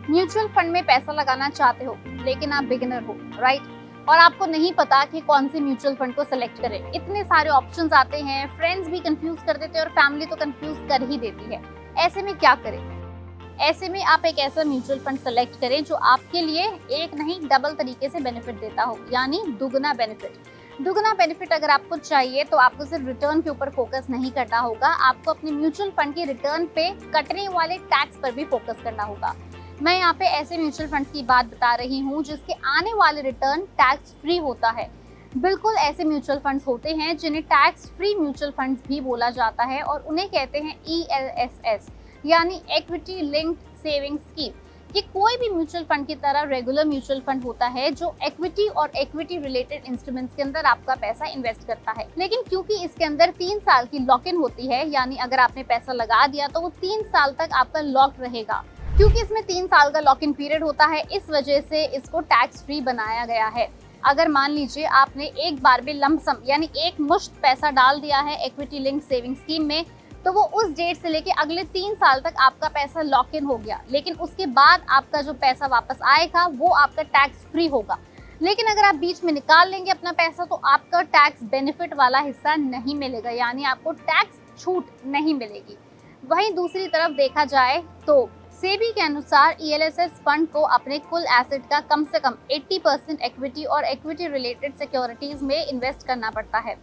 Mutual fund में पैसा लगाना चाहते हो लेकिन आप बिगिनर हो, राइट? और आपको नहीं पता कि कौन से म्यूचुअल फंड को सिलेक्ट करें। इतने सारे ऑप्शंस आते हैं, फ्रेंड्स भी कंफ्यूज कर देते हैं और फैमिली तो कंफ्यूज कर ही देती है। ऐसे में क्या करें? ऐसे में आप एक ऐसा म्यूचुअल फंड सेलेक्ट करें जो आपके लिए एक नहीं डबल तरीके से बेनिफिट देता हो, यानी दुगना बेनिफिट। दुगना बेनिफिट अगर आपको चाहिए तो आपको सिर्फ रिटर्न के ऊपर फोकस नहीं करना होगा, आपको अपने म्यूचुअल फंड के रिटर्न पे कटने वाले टैक्स पर भी फोकस करना होगा। मैं यहाँ पे ऐसे म्यूचुअल फंड्स की बात बता रही हूँ जिसके आने वाले रिटर्न टैक्स फ्री होता है। बिल्कुल ऐसे म्यूचुअल फंड्स होते हैं जिन्हें टैक्स फ्री म्यूचुअल फंड्स भी बोला जाता है और उन्हें कहते हैं ELSS, यानी इक्विटी लिंक्ड सेविंग स्कीम। ये कोई भी म्यूचुअल फंड की तरह रेगुलर म्यूचुअल फंड होता है जो इक्विटी और इक्विटी रिलेटेड इंस्ट्रूमेंट्स के अंदर आपका पैसा इन्वेस्ट करता है। लेकिन क्योंकि इसके अंदर 3 साल की लॉक इन होती है, यानी अगर आपने पैसा लगा दिया तो वो 3 साल तक आपका लॉक रहेगा। क्योंकि इसमें 3 साल का लॉक इन पीरियड होता है, इस वजह से इसको टैक्स फ्री बनाया गया है। अगर मान लीजिए आपने एक बार भी लमसम यानी एक मुश्त पैसा डाल दिया है इक्विटी लिंक सेविंग स्कीम में, तो वो उस डेट से लेके अगले 3 साल तक आपका पैसा लॉक इन हो गया। लेकिन उसके बाद आपका जो पैसा वापस आएगा वो आपका टैक्स फ्री होगा। लेकिन अगर आप बीच में निकाल लेंगे अपना पैसा तो आपका टैक्स बेनिफिट वाला हिस्सा नहीं मिलेगा, यानी आपको टैक्स छूट नहीं मिलेगी। वहीं दूसरी तरफ देखा जाए तो सेबी के अनुसार ELSS फंड को अपने कुल एसेट का कम से कम 80% इक्विटी और इक्विटी रिलेटेड सिक्योरिटीज में इन्वेस्ट करना पड़ता है।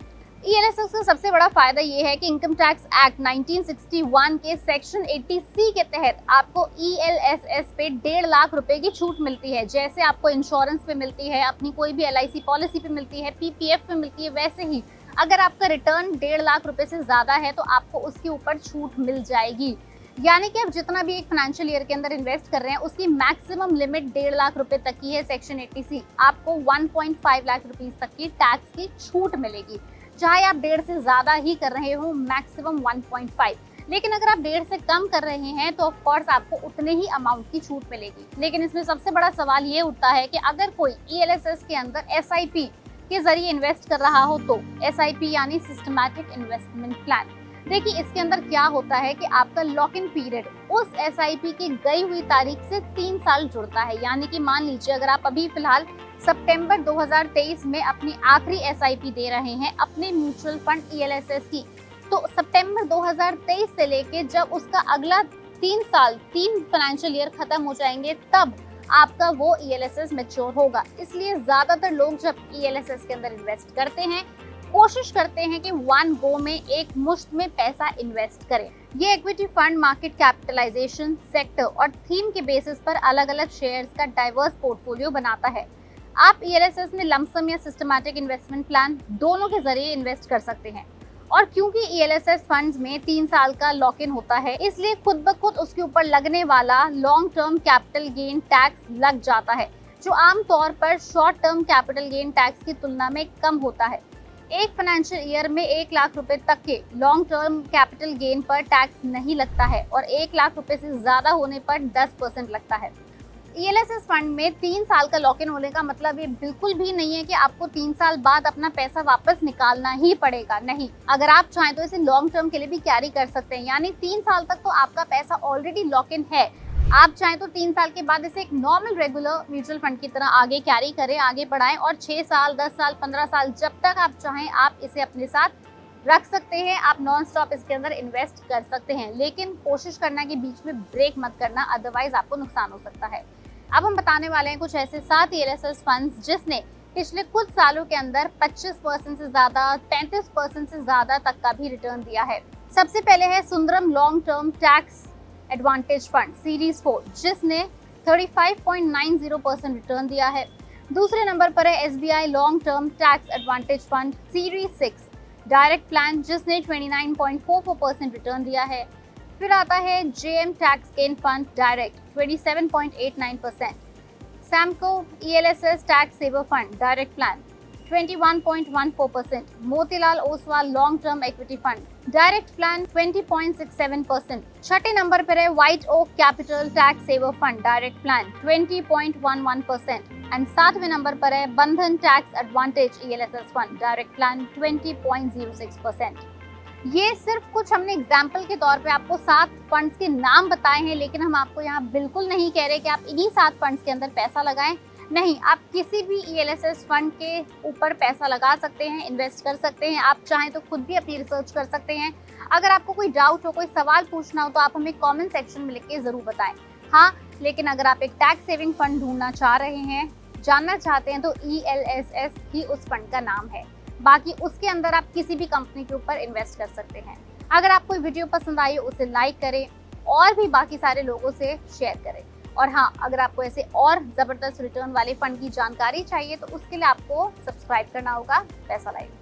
ELSS का सबसे बड़ा फायदा ये है कि इनकम टैक्स एक्ट 1961 के सेक्शन 80C के तहत आपको ELSS पे 1.5 लाख रुपए की छूट मिलती है। जैसे आपको इंश्योरेंस पे मिलती है, अपनी कोई भी LIC पॉलिसी पे मिलती है, PPF पे मिलती है, वैसे ही अगर आपका रिटर्न 1.5 लाख रुपए से ज्यादा है तो आपको उसके ऊपर छूट मिल जाएगी। यानी कि आप जितना भी एक फाइनेंशियल ईयर के अंदर इन्वेस्ट कर रहे हैं उसकी मैक्सिमम लिमिट 1.5 लाख रुपए तक की है। सेक्शन 80C आपको 1.5 लाख रुपीस तक की टैक्स की छूट मिलेगी, चाहे आप 1.5 से ज्यादा ही कर रहे हो, मैक्सिमम 1.5। लेकिन अगर आप 1.5 से कम कर रहे हैं तो ऑफ कोर्स आपको उतने ही अमाउंट की छूट मिलेगी। लेकिन इसमें सबसे बड़ा सवाल ये उठता है कि अगर कोई ELSS के अंदर SIP के जरिए इन्वेस्ट कर रहा हो तो SIP यानी सिस्टमैटिक इन्वेस्टमेंट प्लान। देखिए इसके अंदर क्या होता है कि आपका लॉक इन पीरियड उस SIP की गई हुई तारीख से 3 साल जुड़ता है। यानी कि मान लीजिए अगर आप अभी फिलहाल सितंबर 2023 में अपनी आखिरी SIP दे रहे हैं अपने म्यूचुअल फंड ELSS की, तो सितंबर 2023 से लेके जब उसका अगला 3 साल 3 फाइनेंशियल ईयर खत्म हो जाएंगे तब आपका वो ELSS मैच्योर होगा। इसलिए ज्यादातर लोग जब ELSS के अंदर इन्वेस्ट करते हैं कोशिश करते हैं कि वन गो में एक मुश्त में पैसा इन्वेस्ट करें। ये equity fund market capitalisation, sector और थीम के बेसिस पर अलग अलग शेयर्स का डाइवर्स पोर्टफोलियो बनाता है। आप ELSS में लमसम या सिस्टमैटिक इन्वेस्टमेंट प्लान दोनों के जरिए इन्वेस्ट कर सकते हैं। और क्योंकि ELSS फंड्स में 3 साल का लॉक इन होता है, इसलिए खुद ब खुद उसके ऊपर लगने वाला long term capital gain tax लग जाता है, जो आमतौर पर short term capital gain tax की तुलना में कम होता है। एक फाइनेंशियल ईयर में 1 लाख रुपए तक के लॉन्ग टर्म कैपिटल गेन पर टैक्स नहीं लगता है और 1 लाख रुपए से ज्यादा होने पर 10% लगता है। ELSS फंड में 3 साल का लॉक इन होने का मतलब ये बिल्कुल भी नहीं है कि आपको 3 साल बाद अपना पैसा वापस निकालना ही पड़ेगा। नहीं, अगर आप चाहें तो इसे लॉन्ग टर्म के लिए भी कैरी कर सकते हैं, यानी 3 साल तक तो आपका पैसा ऑलरेडी लॉक इन है। आप चाहें तो 3 साल के बाद इसे एक नॉर्मल रेगुलर म्यूचुअल फंड की तरह आगे कैरी करें, आगे बढ़ाएं और 6 साल 10 साल 15 साल जब तक आप चाहें आप इसे अपने साथ रख सकते हैं। आप नॉन स्टॉप इसके अंदर इन्वेस्ट कर सकते हैं, लेकिन कोशिश करना कि बीच में ब्रेक मत करना, अदरवाइज आपको नुकसान हो सकता है। अब हम बताने वाले हैं कुछ ऐसे 7 ELSS फंड्स जिसने पिछले कुछ सालों के अंदर 25% से ज्यादा 33% से ज्यादा तक का भी रिटर्न दिया है। सबसे पहले है Sundaram long term tax advantage fund series 4 जिसने 35.90% रिटर्न दिया है। दूसरे नंबर पर है SBI long term tax advantage fund series 6 direct plan जिसने 29.44% रिटर्न दिया है। फिर आता है JM tax gain fund direct 27.89%, Samco ELSS tax saver fund direct plan 21.14%, Motilal Oswal long term equity fund direct plan 20.67%। छठे नंबर पर है white oak capital tax saver fund direct plan 20.11% and 7वें नंबर पर है Bandhan tax advantage ELSS fund direct plan 20.06%। ये सिर्फ कुछ हमने एग्जाम्पल के तौर पे आपको 7 फंड्स के नाम बताए हैं, लेकिन हम आपको यहाँ बिल्कुल नहीं कह रहे कि आप इन्हीं 7 फंड्स के अंदर पैसा लगाएं। नहीं, आप किसी भी ELSS फंड के ऊपर पैसा लगा सकते हैं, इन्वेस्ट कर सकते हैं। आप चाहें तो खुद भी अपनी रिसर्च कर सकते हैं। अगर आपको कोई डाउट हो, कोई सवाल पूछना हो तो आप हमें कमेंट सेक्शन में लिख के जरूर बताएं। हाँ, लेकिन अगर आप एक टैक्स सेविंग फंड ढूंढना चाह रहे हैं, जानना चाहते हैं, तो ELSS ही उस फंड का नाम है। बाकी उसके अंदर आप किसी भी कंपनी के ऊपर इन्वेस्ट कर सकते हैं। अगर आपको वीडियो पसंद आई उसे लाइक करें और भी बाकी सारे लोगों से शेयर करें। और हाँ, अगर आपको ऐसे और जबरदस्त रिटर्न वाले फंड की जानकारी चाहिए तो उसके लिए आपको सब्सक्राइब करना होगा पैसा लाइव।